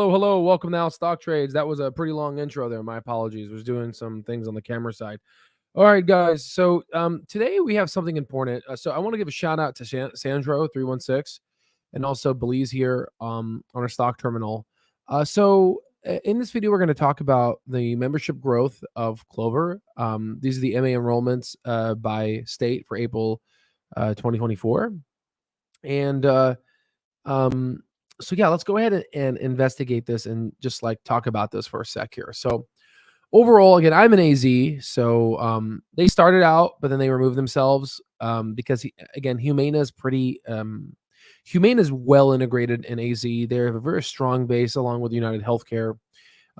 Hello. Welcome now, Stock Trades. That was a pretty long intro there. My apologies. Was doing some things on the camera side. All right, guys. So today we have something important. So I want to give a shout out to Sandro316 and also Belize here on our stock terminal. In this video, we're going to talk about the membership growth of Clover. These are the MA enrollments by state for April 2024. And so yeah, let's go ahead and investigate this and just like talk about this for a sec here. So overall, again, I'm an AZ. So they started out, but then they removed themselves because Humana is pretty Humana is well integrated in AZ. They have a very strong base along with United Healthcare.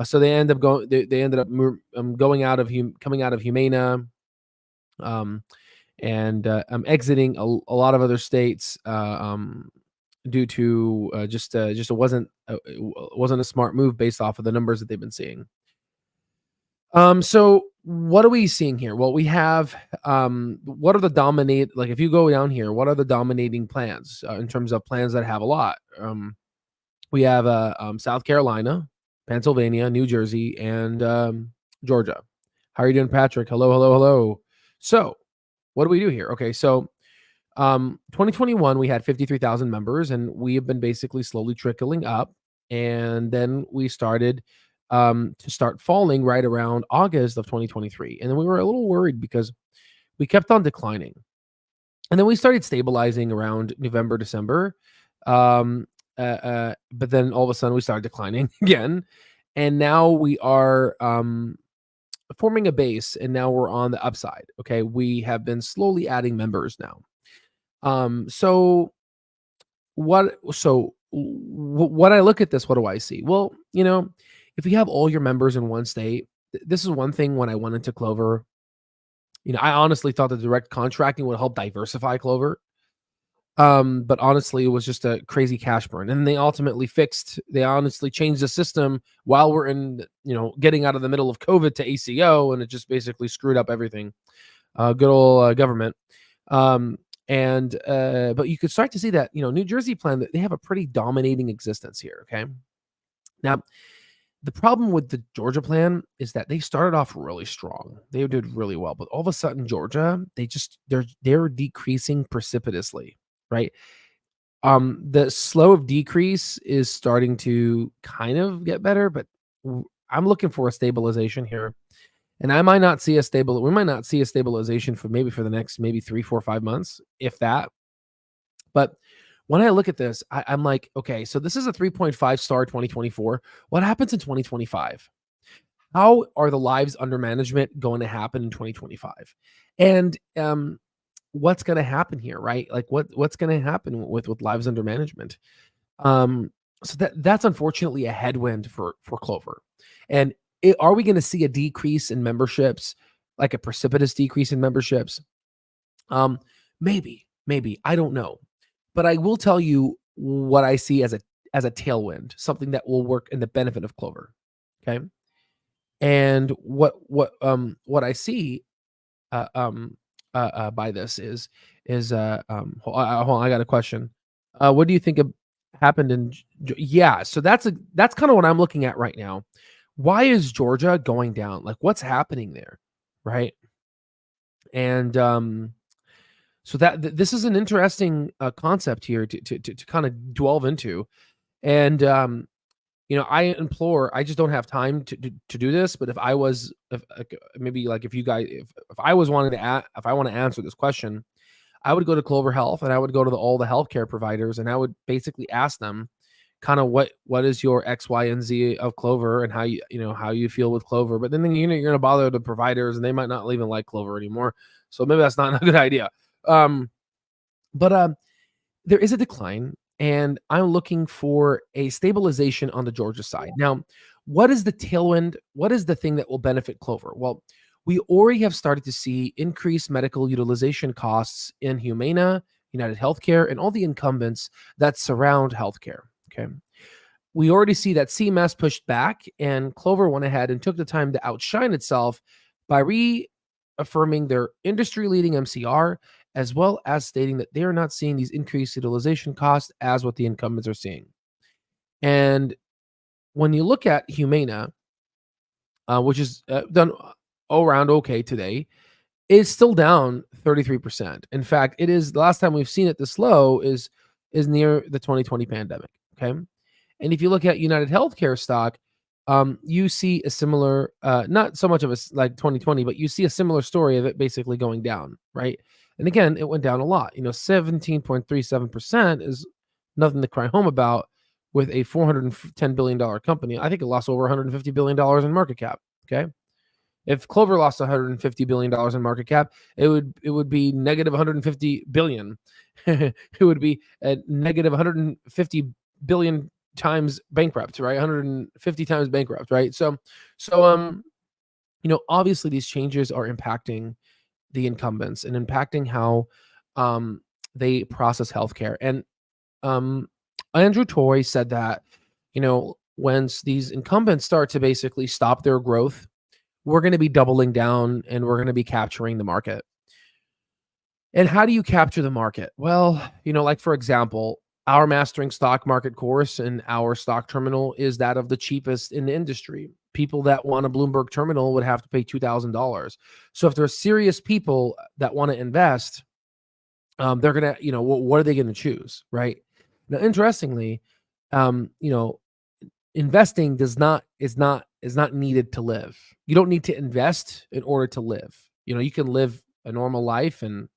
So they end up going. They ended up coming out of Humana, and exiting a lot of other states. Due to it wasn't a smart move based off of the numbers that they've been seeing. So what are we seeing here? Well, we have what are the if you go down here, what are the dominating plans in terms of plans that have a lot? We have South Carolina, Pennsylvania, New Jersey, and Georgia. How are you doing, Patrick? Hello. So what do we do here? Okay, so 2021, we had 53,000 members, and we have been basically slowly trickling up. And then we started to start falling right around August of 2023. And then we were a little worried because we kept on declining. And then we started stabilizing around November, December. But then all of a sudden we started declining again. And now we are forming a base, and now we're on the upside. Okay. We have been slowly adding members now. So what I look at this, what do I see? Well, if you have all your members in one state, this is one thing. When I went into Clover, I honestly thought that direct contracting would help diversify Clover. But honestly, it was just a crazy cash burn. And they honestly changed the system while we're in, getting out of the middle of COVID to ACO, and it just basically screwed up everything. Good old government. But you could start to see that, New Jersey plan, that they have a pretty dominating existence here. Okay. Now, the problem with the Georgia plan is that they started off really strong. They did really well, but all of a sudden, Georgia, they're decreasing precipitously, right? The slow of decrease is starting to kind of get better, but I'm looking for a stabilization here. And we might not see a stabilization for the next 3, 4, 5 months, if that. But when I look at this, I'm like, okay, so this is a 3.5 star 2024. What happens in 2025? How are the lives under management going to happen in 2025? And what's going to happen here, right? Like what's going to happen with lives under management? So that's unfortunately a headwind for Clover. And are we going to see a decrease in memberships, like a precipitous decrease in memberships? Maybe, I don't know. But I will tell you what I see as a tailwind, something that will work in the benefit of Clover. Okay. And what I see by this is hold on, I got a question. What do you think happened in? Yeah, so that's kind of what I'm looking at right now. Why is Georgia going down? Like, what's happening there, right? And so this is an interesting concept here to kind of delve into. And I just don't have time to do this. But if I was, if I was wanting to if I want to answer this question, I would go to Clover Health, and I would go to all the healthcare providers, and I would basically ask them kind of what is your X, Y, and Z of Clover, and how you feel with Clover. But then you're going to bother the providers, and they might not even like Clover anymore. So maybe that's not a good idea. But there is a decline, and I'm looking for a stabilization on the Georgia side. Now, what is the tailwind? What is the thing that will benefit Clover? Well, we already have started to see increased medical utilization costs in Humana, United Healthcare, and all the incumbents that surround healthcare. Okay. We already see that CMS pushed back, and Clover went ahead and took the time to outshine itself by reaffirming their industry-leading MCR, as well as stating that they are not seeing these increased utilization costs as what the incumbents are seeing. And when you look at Humana, which is done all around okay today, it's still down 33%. In fact, it is the last time we've seen it this low is near the 2020 pandemic. Okay. And if you look at United Healthcare stock, you see a similar, not so much of a like 2020, but you see a similar story of it basically going down, right? And again, it went down a lot. 17.37% is nothing to cry home about with a $410 billion company. I think it lost over $150 billion in market cap. Okay. If Clover lost $150 billion in market cap, it would be negative 150 billion. It would be a negative 150 billion times bankrupt, right? 150 times bankrupt, right? Obviously these changes are impacting the incumbents and impacting how they process healthcare. And Andrew Toy said that, once these incumbents start to basically stop their growth, we're going to be doubling down and we're going to be capturing the market. And how do you capture the market? Well, like for example, our mastering stock market course and our stock terminal is that of the cheapest in the industry. People that want a Bloomberg terminal would have to pay $2,000. So if there's serious people that want to invest, they're going to, what are they going to choose? Right. Now, interestingly, investing is not needed to live. You don't need to invest in order to live. You can live a normal life and,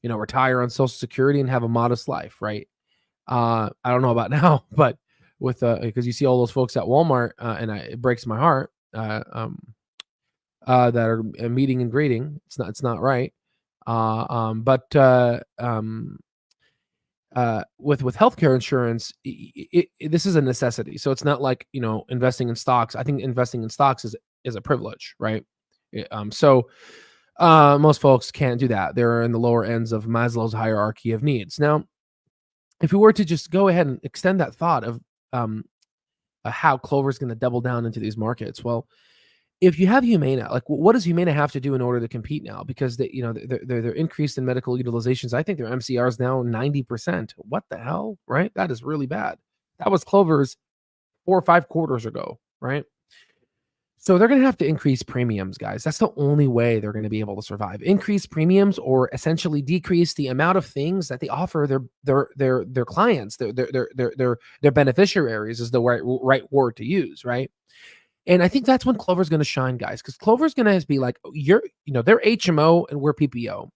retire on Social Security and have a modest life, right? I don't know about now, but with because you see all those folks at Walmart, and it breaks my heart that are meeting and greeting. It's not right. With healthcare insurance, this is a necessity. So it's not like investing in stocks. I think investing in stocks is a privilege, right? Most folks can't do that. They're in the lower ends of Maslow's hierarchy of needs. Now, if we were to just go ahead and extend that thought of how Clover is going to double down into these markets, well, if you have Humana, like what does Humana have to do in order to compete now? Because they're increased in medical utilizations. I think their MCR is now 90%. What the hell, right? That is really bad. That was Clover's 4 or 5 quarters ago, right? So they're going to have to increase premiums, guys. That's the only way they're going to be able to survive. Increase premiums or essentially decrease the amount of things that they offer their clients, their beneficiaries is the right word to use, right? And I think that's when Clover's going to shine, guys, because Clover's going to be like, they're HMO and we're PPO.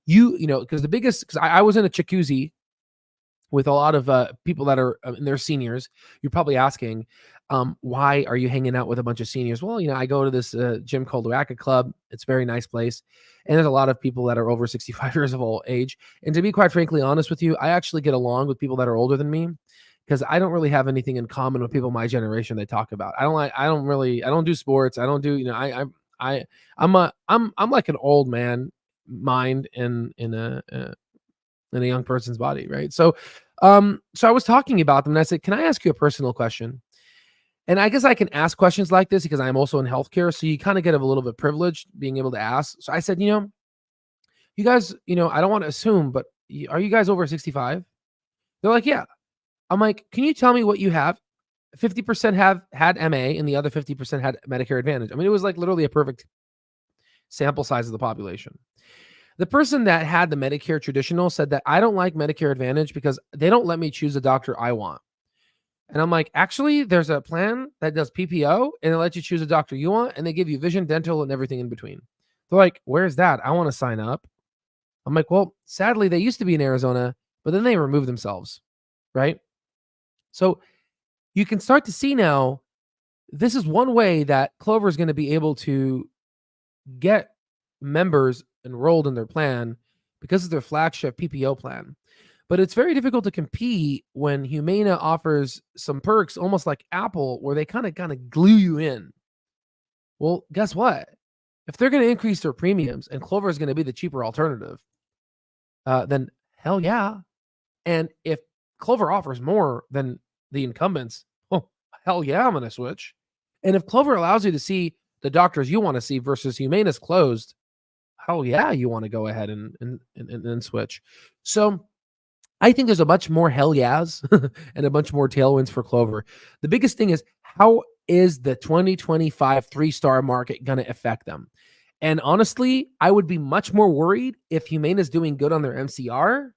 Because I was in a jacuzzi with a lot of people that are in their seniors. You're probably asking, why are you hanging out with a bunch of seniors? Well, I go to this gym called Racket Club. It's a very nice place. And there's a lot of people that are over 65 years of age. And to be quite frankly honest with you, I actually get along with people that are older than me because I don't really have anything in common with people my generation they talk about. I don't do sports. I don't do, I'm like an old man mind in a young person's body, right? So I was talking about them and I said, can I ask you a personal question? And I guess I can ask questions like this because I'm also in healthcare. So you kind of get a little bit privileged being able to ask. So I said, you guys, I don't want to assume, but are you guys over 65? They're like, yeah. I'm like, can you tell me what you have? 50% had MA and the other 50% had Medicare Advantage. I mean, it was like literally a perfect sample size of the population. The person that had the Medicare traditional said that I don't like Medicare Advantage because they don't let me choose a doctor I want. And I'm like, actually, there's a plan that does PPO and it lets you choose a doctor you want and they give you vision, dental, and everything in between. They're like, where's that? I want to sign up. I'm like, well, sadly, they used to be in Arizona, but then they removed themselves, right? So you can start to see now, this is one way that Clover is going to be able to get members enrolled in their plan because of their flagship PPO plan. But it's very difficult to compete when Humana offers some perks, almost like Apple, where they kind of glue you in. Well, guess what? If they're going to increase their premiums and Clover is going to be the cheaper alternative, then hell yeah. And if Clover offers more than the incumbents, oh, hell yeah, I'm going to switch. And if Clover allows you to see the doctors you want to see versus Humana's closed, hell yeah, you want to go ahead and switch. So I think there's a bunch more hell yeahs and a bunch more tailwinds for Clover. The biggest thing is, how is the 2025 3-star market going to affect them? And honestly, I would be much more worried if Humana is doing good on their MCR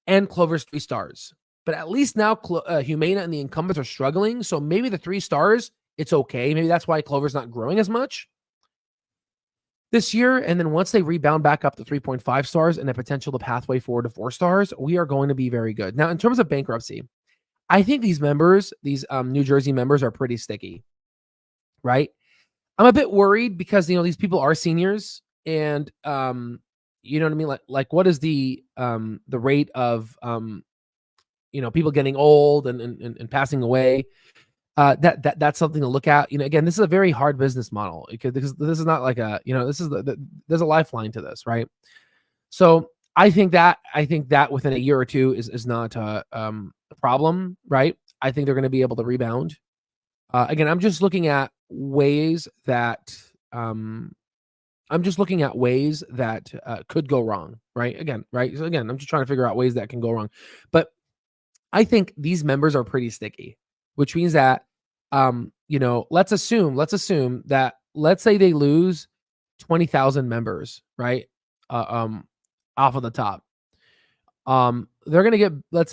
and Clover's 3 stars. But at least now Humana and the incumbents are struggling. So maybe the 3 stars, it's okay. Maybe that's why Clover's not growing as much this year. And then once they rebound back up to 3.5 stars and the potential, the pathway forward to 4 stars, we are going to be very good. Now, in terms of bankruptcy, I think these members, these New Jersey members, are pretty sticky, right? I'm a bit worried because, these people are seniors, and you know what I mean? Like what is the rate of people getting old and passing away? That's something to look at. Again, this is a very hard business model because this is not like this is there's a lifeline to this, right? So I think that within a year or two is not a problem, right? I think they're going to be able to rebound. Again, I'm just looking at ways that could go wrong, right? Again, right? So again, I'm just trying to figure out ways that can go wrong. But I think these members are pretty sticky, which means that let's assume that, let's say they lose 20,000 members, right? Off of the top. They're going to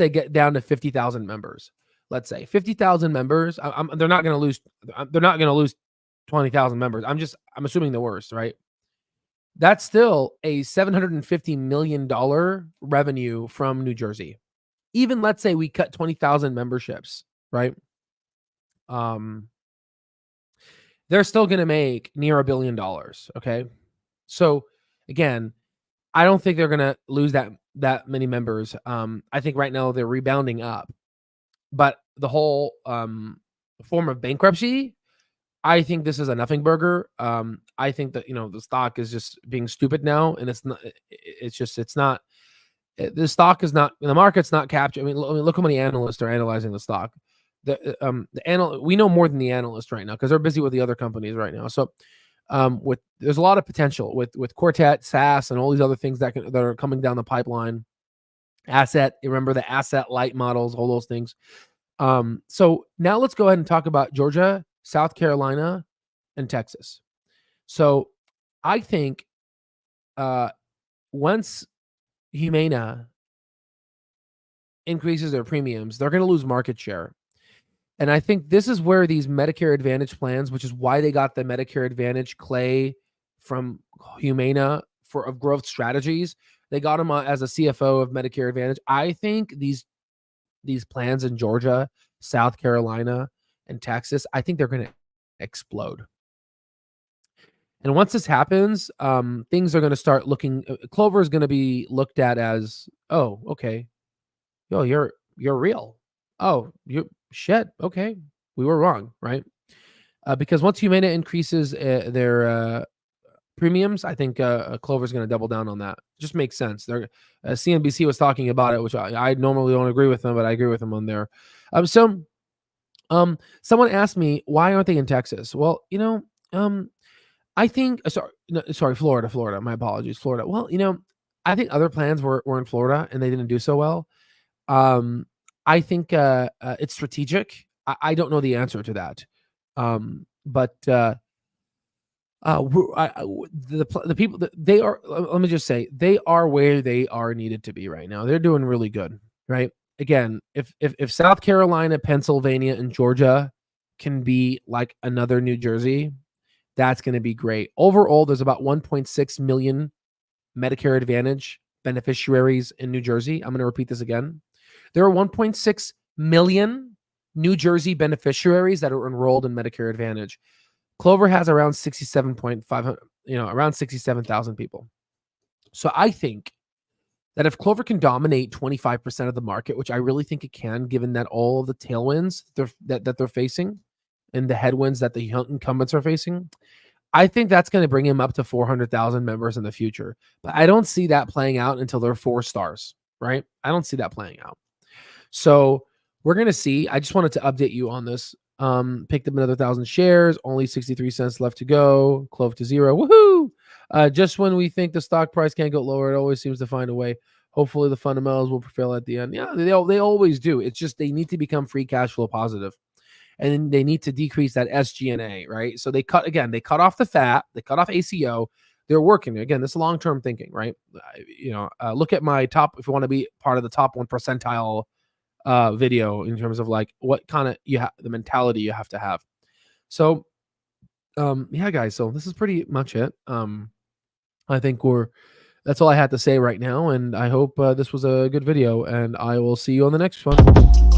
get down to 50,000 members. Let's say 50,000 members. They're not going to lose 20,000 members. I'm assuming the worst, right? That's still a $750 million revenue from New Jersey. Even let's say we cut 20,000 memberships, right? They're still going to make near $1 billion. Okay. So again, I don't think they're going to lose that many members. I think right now they're rebounding up, but the whole form of bankruptcy, I think this is a nothing burger. I think that the stock is just being stupid now, and it's not. The stock is not. The market's not captured. I mean, look how many analysts are analyzing the stock. We know more than the analyst right now because they're busy with the other companies right now. So, there's a lot of potential with Quartet, SaaS, and all these other things that are coming down the pipeline. Remember the asset light models, all those things. So now let's go ahead and talk about Georgia, South Carolina, and Texas. So I think once Humana increases their premiums, they're going to lose market share. And I think this is where these Medicare Advantage plans, which is why they got the Medicare Advantage Clay from Humana of growth strategies. They got him as a CFO of Medicare Advantage. I think these plans in Georgia, South Carolina, and Texas, I think they're going to explode. And once this happens, things are going to start looking. Clover is going to be looked at as, oh, okay, yo, you're real. Oh, shit. Okay, we were wrong, right? Because once Humana increases their premiums, I think Clover is going to double down on that. Just makes sense. CNBC was talking about it, which I normally don't agree with them, but I agree with them on there. Someone asked me, why aren't they in Texas? Well, I think Florida. My apologies, Florida. Well, I think other plans were in Florida and they didn't do so well. I think it's strategic. I don't know the answer to that, but the people that they are. Let me just say, they are where they are needed to be right now. They're doing really good, right? Again, if South Carolina, Pennsylvania, and Georgia can be like another New Jersey, that's going to be great. Overall, there's about 1.6 million Medicare Advantage beneficiaries in New Jersey. I'm going to repeat this again. There are 1.6 million New Jersey beneficiaries that are enrolled in Medicare Advantage. Clover has around 67,000 people. So I think that if Clover can dominate 25% of the market, which I really think it can, given that all of the tailwinds that they're facing and the headwinds that the incumbents are facing, I think that's going to bring him up to 400,000 members in the future. But I don't see that playing out until they're 4 stars, right? I don't see that playing out. So we're going to see. I just wanted to update you on this. Picked up another 1,000 shares, only 63 cents left to go. CLOV to 0. Woohoo! Just when we think the stock price can't go lower, it always seems to find a way. Hopefully the fundamentals will prevail at the end. Yeah, they always do. It's just they need to become free cash flow positive, and then they need to decrease that SG&A, right? So they cut off the fat, they cut off ACO. They're working again. This is long-term thinking, right? Look at my top. If you want to be part of the top 1 percentile video in terms of like what kind of the mentality you have to have. So yeah, guys. So this is pretty much it. I think that's all I had to say right now, and I hope this was a good video, and I will see you on the next one.